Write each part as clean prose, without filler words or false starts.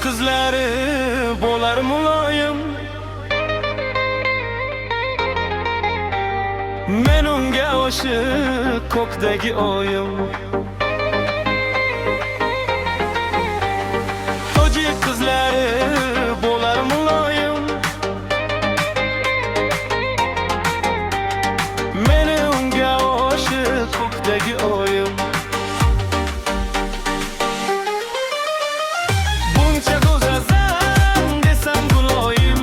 qizlari bo'lar muloyim. Men unga oshiq ko'kdagi oyim. Tojik qizlari bo'lar muloyim. Men unga oshiq ko'kdagi oyim. Buncha go'zalsan desam guloyim.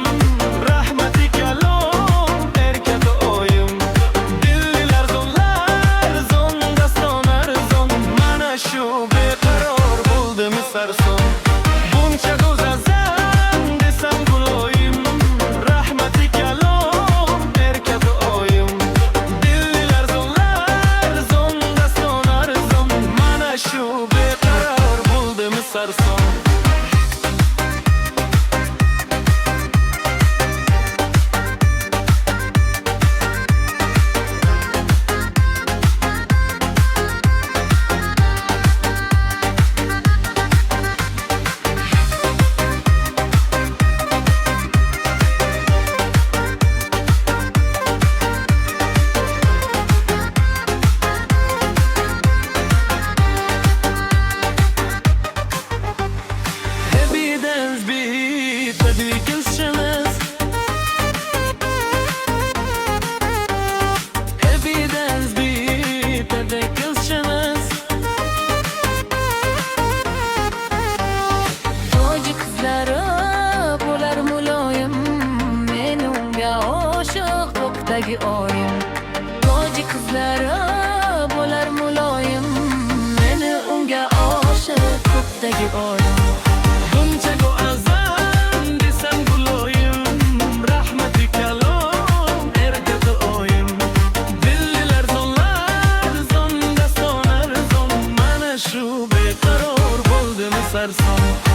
Rahmati kalom erkati oyim. Dillilar zonlar zon dastonar zon. Mana shu beqaror bo'ldimi sarson. Buncha go'zalsan desam guloyim. Rahmati kalom erkati oyim. Dillilar zonlar zon dastonar zon. Mana shu beqaror bo'ldimi sarson. Evidence beat tabii kızsınız. Evidence beat tabii kızsınız. Tojik qizlari bo'lar muloyim. Men unga oshiq ko'kdagi oyim. Tojik qizlari bo'lar muloyim. Men unga oshiq ko'kdagi oyim. Buncha go'zalsan desam guloyim. Rahmati kalom erkati oyim. Dillilar zonlar zon dastonar zon. Mana shu beqaror bo'ldimi sarson.